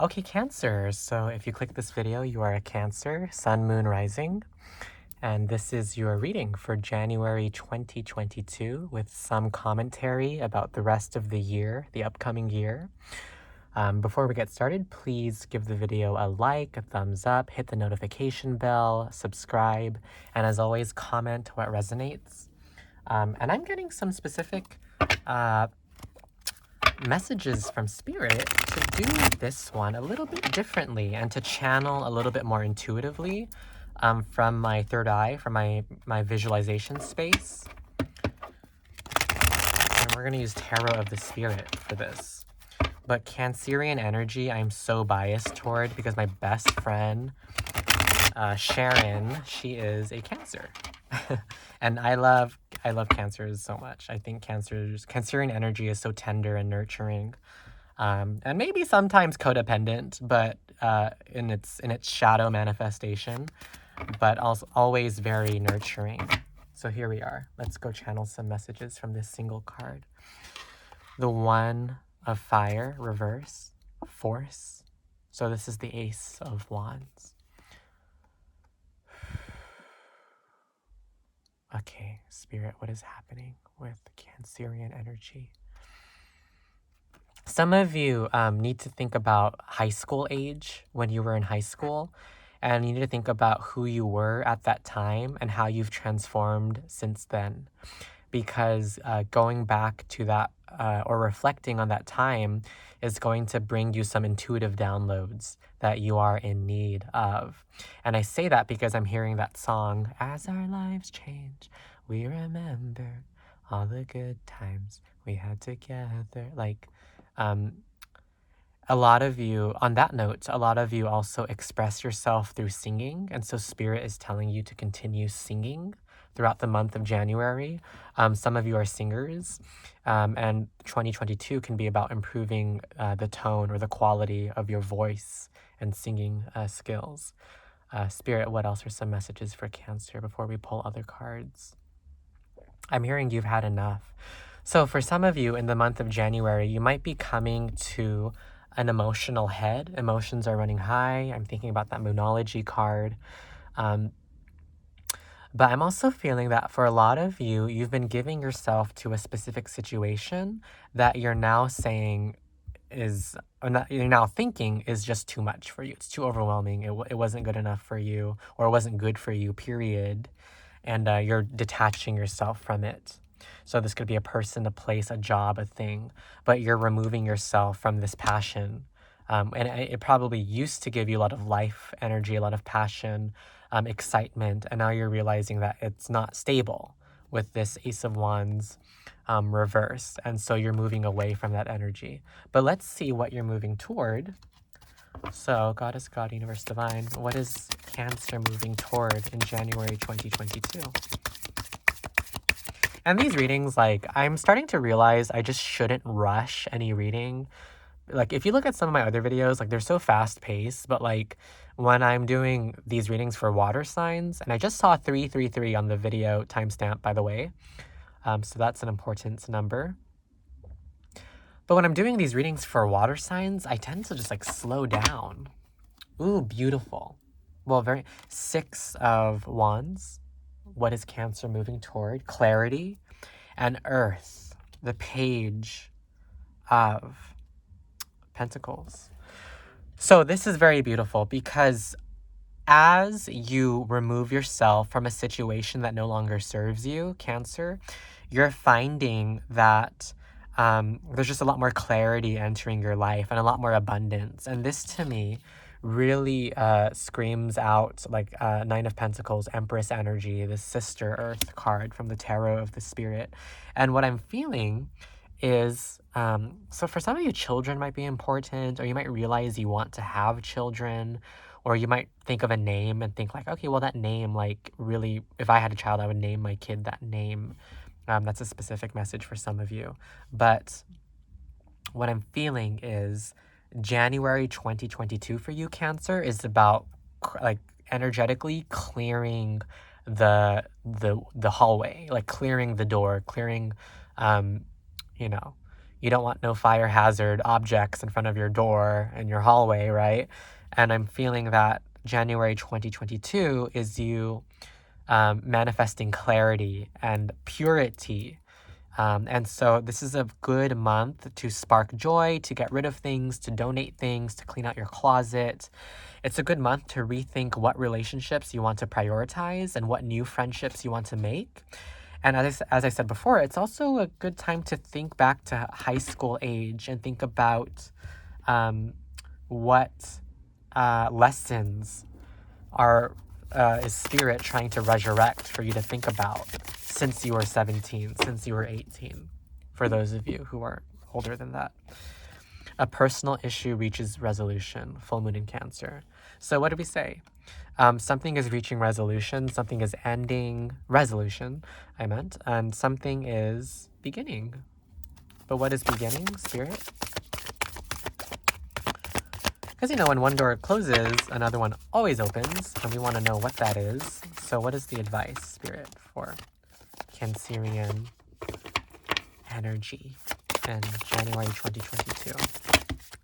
Okay, Cancer. So if you click this video, you are a Cancer, Sun, Moon, Rising. And this is your reading for January 2022 with some commentary about the rest of the year, the upcoming year. Before we get started, please give the video a like, a thumbs up, hit the notification bell, subscribe, and as always, comment what resonates. And I'm getting some specific messages from Spirit to do this one a little bit differently and to channel a little bit more intuitively from my third eye, from my visualization space. And we're going to use Tarot of the Spirit for this. But Cancerian energy, I'm so biased toward because my best friend, Sharon, she is a Cancer. And I love Cancers so much. I think Cancerian energy is so tender and nurturing. And maybe sometimes codependent, but in its shadow manifestation, but also always very nurturing. So here we are. Let's go channel some messages from this single card. The One of Fire, reverse, Force. So this is the Ace of Wands. Okay, Spirit, what is happening with Cancerian energy? Some of you need to think about high school age, when you were in high school, and you need to think about who you were at that time and how you've transformed since then. Because going back to that or reflecting on that time is going to bring you some intuitive downloads that you are in need of. And I say that because I'm hearing that song, as our lives change, we remember all the good times we had together. Like, a lot of you, on that note, a lot of you also express yourself through singing. And so Spirit is telling you to continue singing throughout the month of January. Some of you are singers, and 2022 can be about improving the tone or the quality of your voice and singing skills. Spirit, what else are some messages for Cancer before we pull other cards? I'm hearing you've had enough. So for some of you in the month of January, you might be coming to an emotional head. Emotions are running high. I'm thinking about that Moonology card. But I'm also feeling that for a lot of you, you've been giving yourself to a specific situation that you're now saying is, or not, you're now thinking is just too much for you. It's too overwhelming. It wasn't good enough for you, or it wasn't good for you, period. And you're detaching yourself from it. So this could be a person, a place, a job, a thing, but you're removing yourself from this passion. And it probably used to give you a lot of life energy, a lot of passion, excitement, and now you're realizing that it's not stable with this Ace of Wands reversed, and so you're moving away from that energy. But let's see what you're moving toward. So Goddess, God, Universe, Divine, what is Cancer moving toward in January 2022? And these readings, like, I'm starting to realize I just shouldn't rush any reading. Like, if you look at some of my other videos, like, they're so fast-paced, but, like, when I'm doing these readings for water signs, and I just saw 333 on the video timestamp, by the way, so that's an important number. But when I'm doing these readings for water signs, I tend to just, like, slow down. Ooh, beautiful. Well, very... Six of Wands. What is Cancer moving toward? Clarity. And Earth. The Page of Pentacles. So this is very beautiful because as you remove yourself from a situation that no longer serves you, Cancer, you're finding that there's just a lot more clarity entering your life and a lot more abundance. And this, to me, really screams out like Nine of Pentacles, Empress energy, the Sister Earth card from the Tarot of the Spirit. And what I'm feeling is, so for some of you, children might be important, or you might realize you want to have children, or you might think of a name and think like, okay, well, that name, like, really, if I had a child, I would name my kid that name. That's a specific message for some of you. But what I'm feeling is January 2022 for you, Cancer, is about like energetically clearing the hallway, like clearing the door, clearing, you know, You don't want no fire hazard objects in front of your door in your hallway, right? And I'm feeling that January 2022 is you manifesting clarity and purity. And so this is a good month to spark joy, to get rid of things, to donate things, to clean out your closet. It's a good month to rethink what relationships you want to prioritize and what new friendships you want to make. And as I said before, it's also a good time to think back to high school age and think about what lessons are is spirit trying to resurrect for you to think about since you were 17, since you were 18, for those of you who are older than that. A personal issue reaches resolution, full moon in Cancer. So what did we say? Something is reaching resolution, something is ending, resolution, I meant, and something is beginning. But what is beginning, Spirit? Because, you know, when one door closes, another one always opens, and we want to know what that is. So what is the advice, Spirit, for Cancerian energy in January 2022?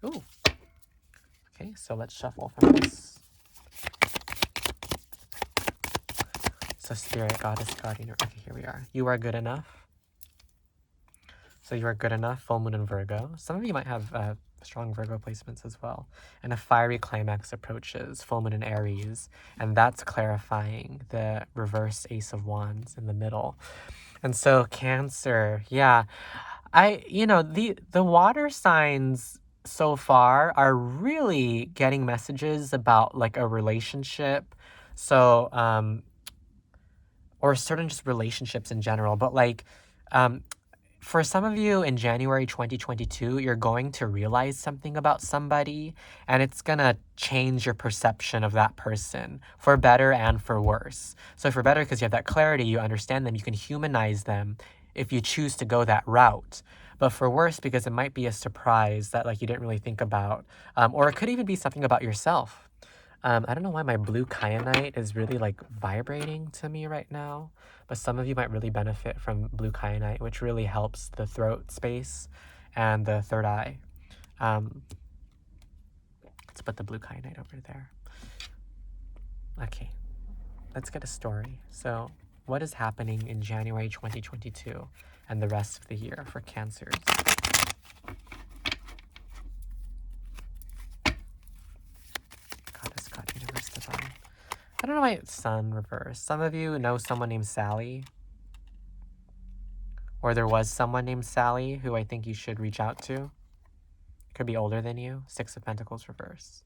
Ooh. Okay, so let's shuffle from this. So Spirit, Goddess, Guardian. Okay, here we are. You are good enough. So you are good enough, full moon in Virgo. Some of you might have strong Virgo placements as well. And a fiery climax approaches, full moon in Aries. And that's clarifying the reverse Ace of Wands in the middle. And so Cancer, yeah. The water signs so far are really getting messages about like a relationship. So, or certain just relationships in general, but like, for some of you in January 2022, you're going to realize something about somebody, and it's gonna change your perception of that person for better and for worse. So for better, because you have that clarity, you understand them, you can humanize them if you choose to go that route. But for worse, because it might be a surprise that like you didn't really think about, or it could even be something about yourself. I don't know why my blue kyanite is really like vibrating to me right now, but some of you might really benefit from blue kyanite, which really helps the throat space and the third eye. Let's put the blue kyanite over there. Okay, let's get a story. So what is happening in January 2022 and the rest of the year for Cancers? Goddess, God, Universe, Divine. I don't know why it's Sun reversed. Some of you know someone named Sally. Or there was someone named Sally who I think you should reach out to. Could be older than you. Six of Pentacles reversed.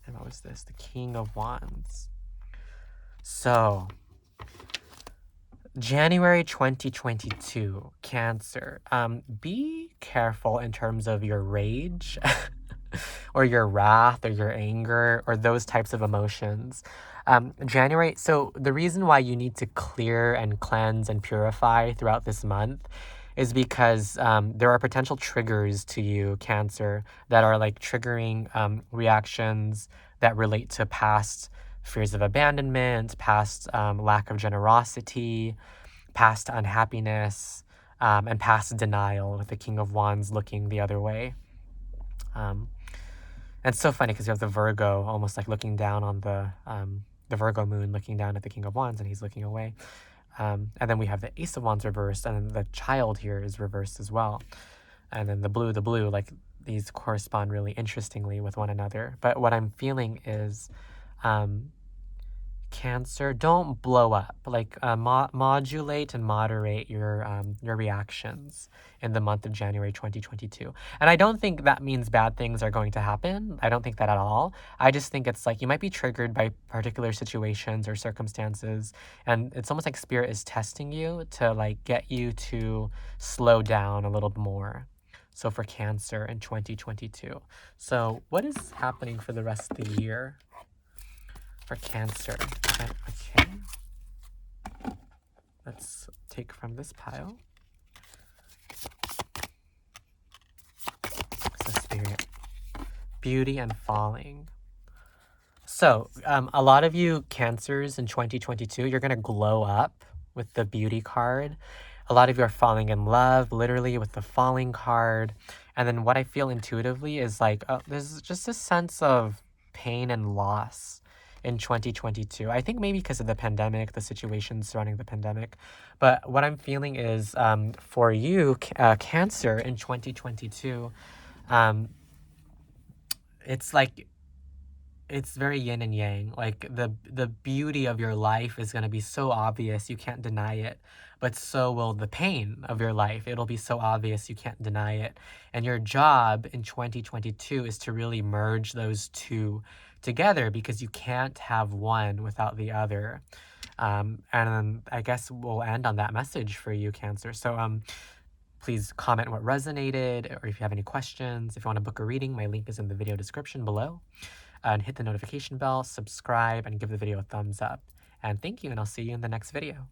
And what was this? The King of Wands. So, January 2022, Cancer. Be careful in terms of your rage or your wrath or your anger or those types of emotions. January, so the reason why you need to clear and cleanse and purify throughout this month is because there are potential triggers to you, Cancer, that are like triggering reactions that relate to past fears of abandonment, past lack of generosity, past unhappiness, and past denial, with the King of Wands looking the other way. And it's so funny because you have the Virgo almost like looking down on the Virgo moon looking down at the King of Wands, and he's looking away. And then we have the Ace of Wands reversed, and then the Child here is reversed as well. And then the blue, like these correspond really interestingly with one another. But what I'm feeling is Cancer, don't blow up. Like modulate and moderate your reactions in the month of January 2022. And I don't think that means bad things are going to happen. I don't think that at all. I just think it's like you might be triggered by particular situations or circumstances, and it's almost like Spirit is testing you to like get you to slow down a little more. So for Cancer in 2022. So what is happening for the rest of the year for Cancer? Okay. Let's take from this pile. So Spirit, beauty and falling. So a lot of you Cancers in 2022, you're going to glow up with the beauty card. A lot of you are falling in love, literally, with the falling card. And then what I feel intuitively is like, there's just a sense of pain and loss in 2022. I think maybe because of the pandemic, the situation surrounding the pandemic. But what I'm feeling is, for you, Cancer, in 2022, um, it's like it's very yin and yang. Like the beauty of your life is going to be so obvious you can't deny it, but so will the pain of your life. It'll be so obvious you can't deny it. And your job in 2022 is to really merge those two together, because you can't have one without the other. And then I guess we'll end on that message for you, Cancer. So please comment what resonated, or if you have any questions. If you want to book a reading, my link is in the video description below. And hit the notification bell, subscribe, and give the video a thumbs up. And thank you, and I'll see you in the next video.